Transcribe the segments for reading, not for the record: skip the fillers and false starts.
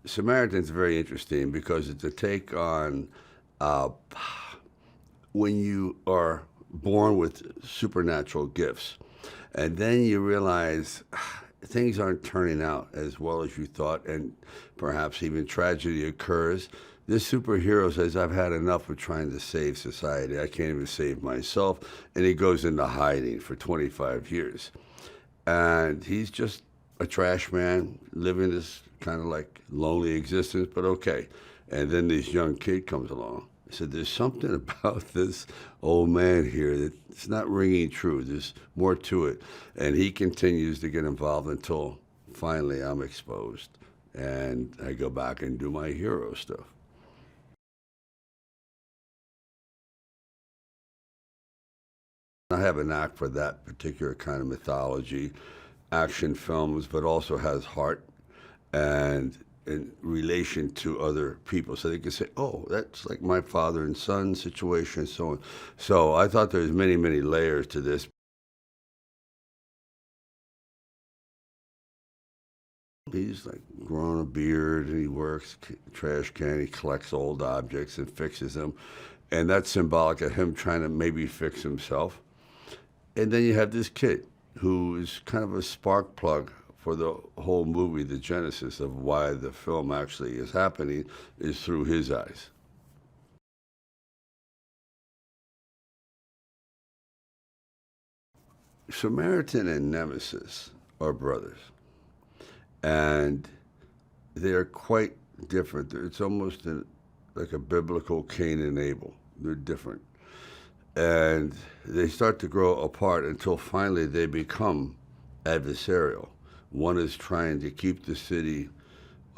Samaritan's very interesting because it's a take on uh, when you are born with supernatural gifts, and then you realize things aren't turning out as well as you thought, and perhaps even tragedy occurs. This superhero says, I've had enough of trying to save society. I can't even save myself. And he goes into hiding for 25 years. And he's just a trash man living this kind of like lonely existence, but okay. And then this young kid comes along. I said, there's something about this old man here that's not ringing true. There's more to it. And he continues to get involved until finally I'm exposed. And I go back and do my hero stuff. I have a knack for that particular kind of mythology, action films, but also has heart and in relation to other people. So they can say, oh, that's like my father and son situation, so on. So I thought there's many, many layers to this. He's like growing a beard and he works trash can, he collects old objects and fixes them. And that's symbolic of him trying to maybe fix himself. And then you have this kid who is kind of a spark plug for the whole movie. The genesis of why the film actually is happening is through his eyes. Samaritan and Nemesis are brothers, and they're quite different. It's almost like a biblical Cain and Abel. They're different. And they start to grow apart until finally they become adversarial. One is trying to keep the city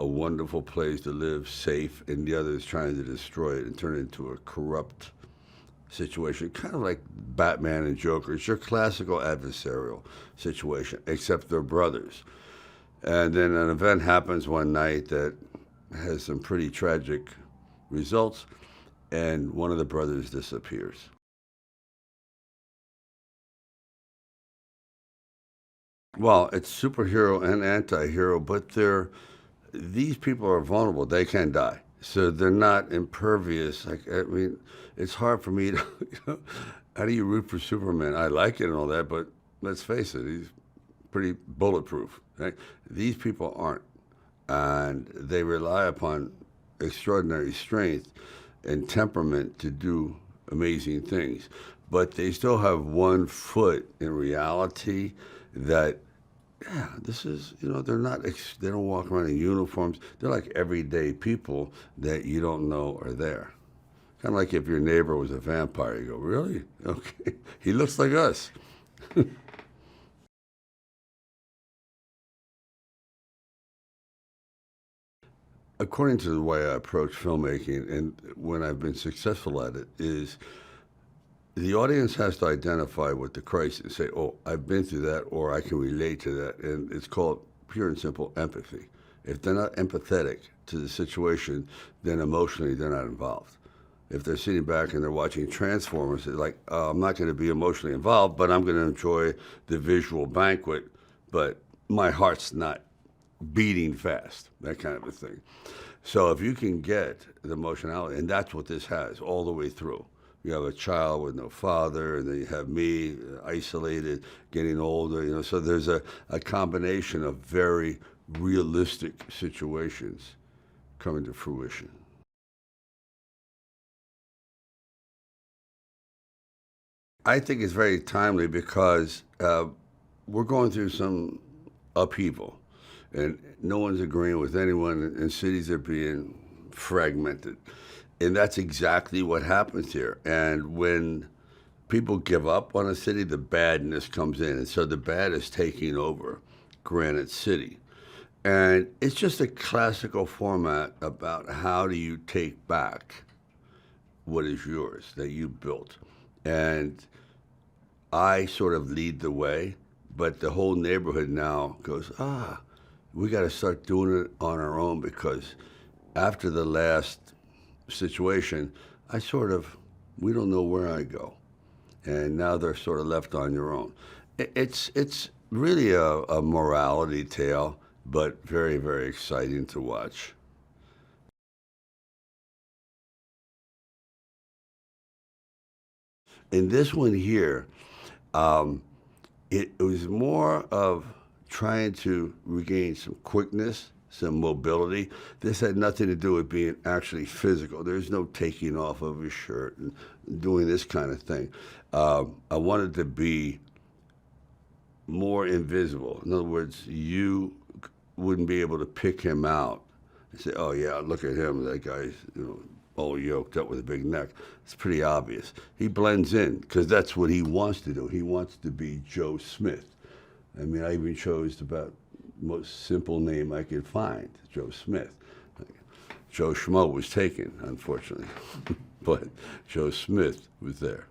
a wonderful place to live, safe, and the other is trying to destroy it and turn it into a corrupt situation, kind of like Batman and Joker. It's your classical adversarial situation, except they're brothers. And then an event happens one night that has some pretty tragic results, and one of the brothers disappears. Well, it's superhero and anti-hero, but these people are vulnerable. They can die. So they're not impervious. Like, I mean, it's hard for me to, how do you root for Superman? I like it and all that, but let's face it, he's pretty bulletproof. Right? These people aren't. And they rely upon extraordinary strength and temperament to do amazing things. But they still have one foot in reality that, yeah, this is, they're not, they don't walk around in uniforms. They're like everyday people that you don't know are there. Kind of like if your neighbor was a vampire, you go, really? Okay. He looks like us. According to the way I approach filmmaking and when I've been successful at it, is the audience has to identify with the crisis, say, oh, I've been through that, or I can relate to that. And it's called pure and simple empathy. If they're not empathetic to the situation, then emotionally they're not involved. If they're sitting back and they're watching Transformers, they're like, I'm not going to be emotionally involved, but I'm going to enjoy the visual banquet, but my heart's not beating fast, that kind of a thing. So if you can get the emotionality, and that's what this has all the way through. You have a child with no father, and then you have me isolated, getting older. So there's a combination of very realistic situations coming to fruition. I think it's very timely because we're going through some upheaval, and no one's agreeing with anyone, and cities are being fragmented. And that's exactly what happens here. And when people give up on a city, the badness comes in. And so the bad is taking over Granite City. And it's just a classical format about how do you take back what is yours that you built. And I sort of lead the way, but the whole neighborhood now goes, we got to start doing it on our own because after the last situation, we don't know where I go. And now they're sort of left on your own. It's really a morality tale, but very, very exciting to watch. In this one here, it was more of trying to regain some quickness, some mobility. This had nothing to do with being actually physical. There's no taking off of his shirt and doing this kind of thing. I wanted to be more invisible. In other words, you wouldn't be able to pick him out and say, "Oh yeah, look at him. That guy's all yoked up with a big neck." It's pretty obvious. He blends in because that's what he wants to do. He wants to be Joe Smith. I mean, I even chose about the most simple name I could find, Joe Smith. Joe Schmo was taken, unfortunately, but Joe Smith was there.